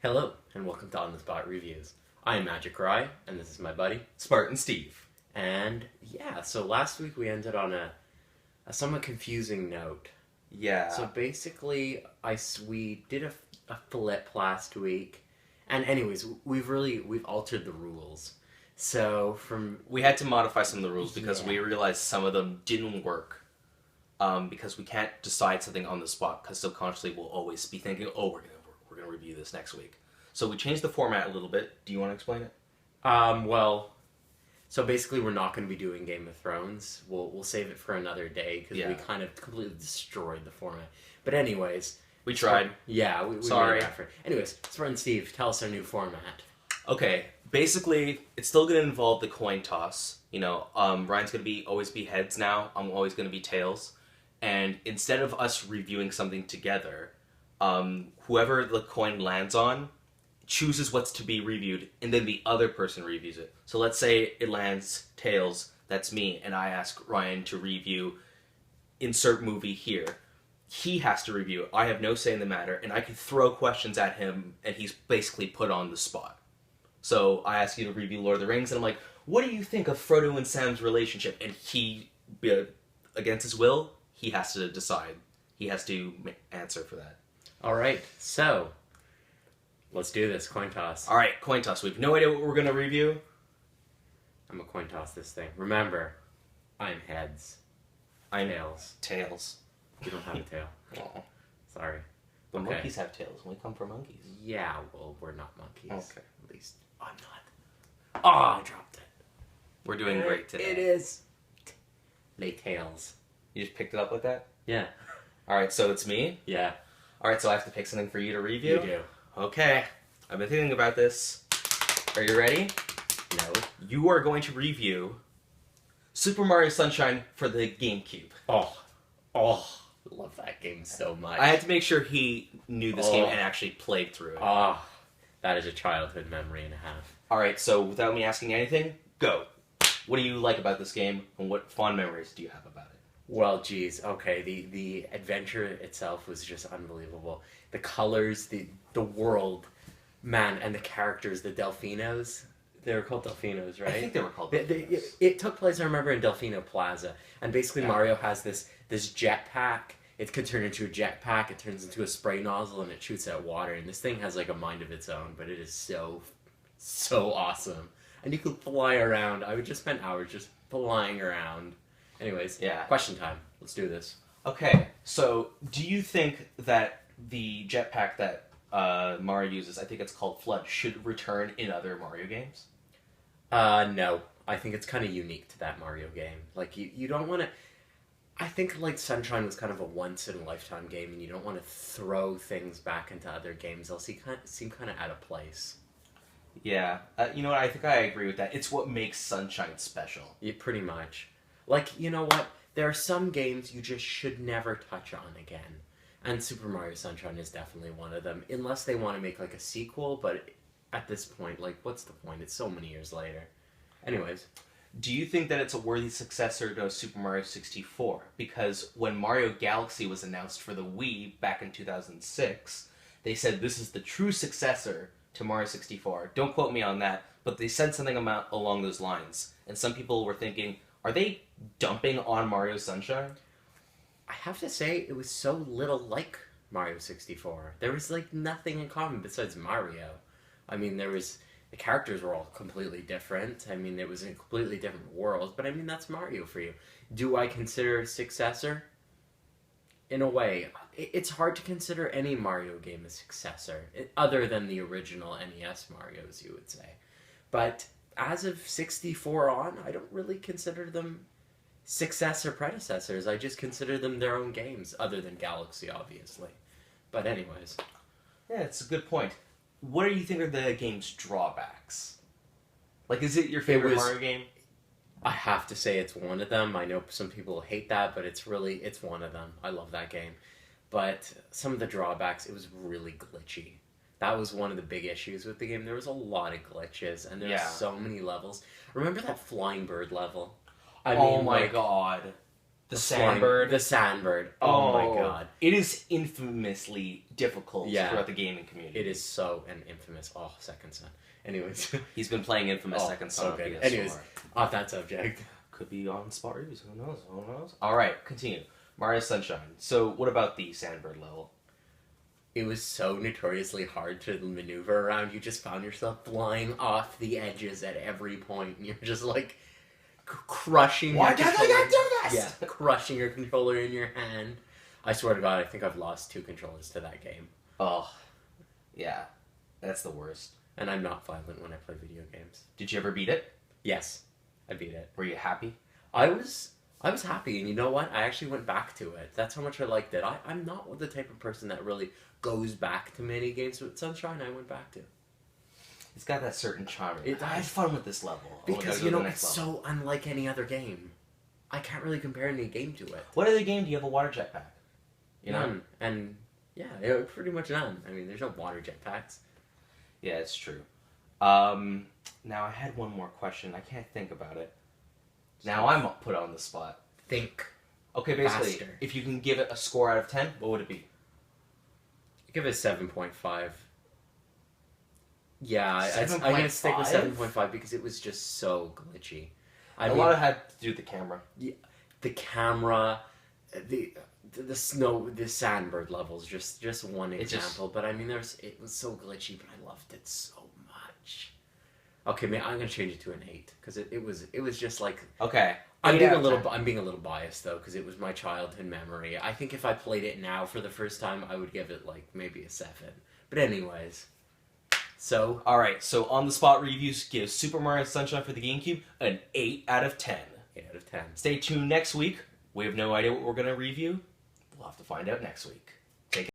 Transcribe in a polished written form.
Hello, and welcome to On the Spot Reviews. I am MagicRy, and this is my buddy, SpartanSteve. And yeah, so last week we ended on a somewhat confusing note. Yeah. So basically, we did a flip last week, and anyways, we've altered the rules. So we had to modify some of the rules because we realized some of them didn't work. Because we can't decide something on the spot, because subconsciously we'll always be thinking, oh, we're gonna review this next week. So we changed the format a little bit. Do you want to explain it? So basically we're not going to be doing Game of Thrones. We'll save it for another day, because we kind of completely destroyed the format. But anyways... We tried. Yeah, we Sorry. made an effort. Anyways, SpartanSteve, tell us our new format. Okay, basically, it's still going to involve the coin toss. You know, Ryan's going to always be heads now. I'm always going to be tails. And instead of us reviewing something together, whoever the coin lands on chooses what's to be reviewed, and then the other person reviews it. So let's say it lands tails, that's me, and I ask Ryan to review insert movie here. He has to review it. I have no say in the matter, and I can throw questions at him, and he's basically put on the spot. So I ask you to review Lord of the Rings, and I'm like, what do you think of Frodo and Sam's relationship? And he, against his will, he has to decide. He has to answer for that. All right, so let's do this. Coin toss. All right, coin toss. We have no idea what we're going to review. I'm going to coin toss this thing. Remember, I'm heads. I'm tails. Tails. You don't have a tail. Oh. Sorry. But Okay. monkeys have tails. We come from monkeys. Yeah, well, we're not monkeys. Okay. At least, I'm not. Oh, I dropped it. We're doing great today. It is. Lay tails. You just picked it up like that? Yeah. All right, so it's me? Yeah. All right, so I have to pick something for you to review? You do. Okay. I've been thinking about this. Are you ready? No. You are going to review Super Mario Sunshine for the GameCube. Oh. Love that game so much. I had to make sure he knew this game and actually played through it. Oh, that is a childhood memory and a half. All right, so without me asking anything, go. What do you like about this game, and what fond memories do you have about it? Well, geez, okay, the adventure itself was just unbelievable. The colors, the world, man, and the characters, the Delfinos. They were called Delfinos, right? I think they were called Delfinos. It took place, I remember, in Delfino Plaza. And basically Mario has this jetpack. It could turn into a jetpack, it turns into a spray nozzle, and it shoots out water. And this thing has like a mind of its own, but it is so awesome. And you can fly around. I would just spend hours just flying around. Anyways, question time. Let's do this. Okay, so do you think that the jetpack that Mario uses, I think it's called Flood, should return in other Mario games? No. I think it's kind of unique to that Mario game. Like, you don't want to... I think, like, Sunshine was kind of a once-in-a-lifetime game, and you don't want to throw things back into other games. They'll seem kind of out of place. Yeah. You know what? I think I agree with that. It's what makes Sunshine special. Yeah, pretty much. Like, you know what? There are some games you just should never touch on again. And Super Mario Sunshine is definitely one of them. Unless they want to make, like, a sequel, but at this point, like, what's the point? It's so many years later. Anyways. Do you think that it's a worthy successor to Super Mario 64? Because when Mario Galaxy was announced for the Wii back in 2006, they said this is the true successor to Mario 64. Don't quote me on that, but they said something along those lines. And some people were thinking, are they dumping on Mario Sunshine? I have to say, it was so little like Mario 64. There was, like, nothing in common besides Mario. I mean, the characters were all completely different. I mean, it was a completely different world, but I mean, that's Mario for you. Do I consider a successor? In a way. It's hard to consider any Mario game a successor, other than the original NES Marios, you would say. But as of 64 on, I don't really consider them successor predecessors. I just consider them their own games, other than Galaxy, obviously. But anyways. Yeah, it's a good point. What do you think are the game's drawbacks? Like, is it your favorite Mario game? I have to say it's one of them. I know some people hate that, but it's one of them. I love that game. But some of the drawbacks, it was really glitchy. That was one of the big issues with the game. There was a lot of glitches, and there's so many levels. Remember that flying bird level? Oh my god. The Sandbird. The Sandbird. Oh my god. It is infamously difficult throughout the gaming community. It is so infamous. Oh, Second Son. Anyways. He's been playing Infamous Second Son on PS4. Anyways, off that subject. Could be on Spot Reviews. Who knows? Who knows? Alright, continue. Mario Sunshine. So, what about the Sandbird level? It was so notoriously hard to maneuver around. You just found yourself flying off the edges at every point. And you're just like crushing Why did I do this? Yeah, crushing your controller in your hand. I swear to God, I think I've lost 2 controllers to that game. Oh, yeah. That's the worst. And I'm not violent when I play video games. Did you ever beat it? Yes, I beat it. Were you happy? I was happy, and you know what? I actually went back to it. That's how much I liked it. I'm not the type of person that really goes back to mini games, but Sunshine I went back to. It's got that certain charm. I had fun with this level. Because, you know, it's so unlike any other game. I can't really compare any game to it. What other game do you have a water jetpack? None. And, yeah, pretty much none. I mean, there's no water jetpacks. Yeah, it's true. Now, I had one more question. I can't think about it. Now I'm put on the spot. Think. Okay, basically, faster. If you can give it a score out of 10, what would it be? Give it a 7.5. Yeah, I'm 7.5? going to stick with 7.5 because it was just so glitchy. A lot had to do with the camera. Yeah, the camera, the Sandbird levels, just one example. But I mean, it was so glitchy, but I loved it so much. Okay, man, I'm gonna change it to an 8 because it was just like okay. I'm being a little biased though because it was my childhood memory. I think if I played it now for the first time, I would give it like maybe a 7. But anyways, so alright, so on the spot reviews, give Super Mario Sunshine for the GameCube an 8 out of 10. 8 out of 10. Stay tuned next week. We have no idea what we're gonna review. We'll have to find out next week.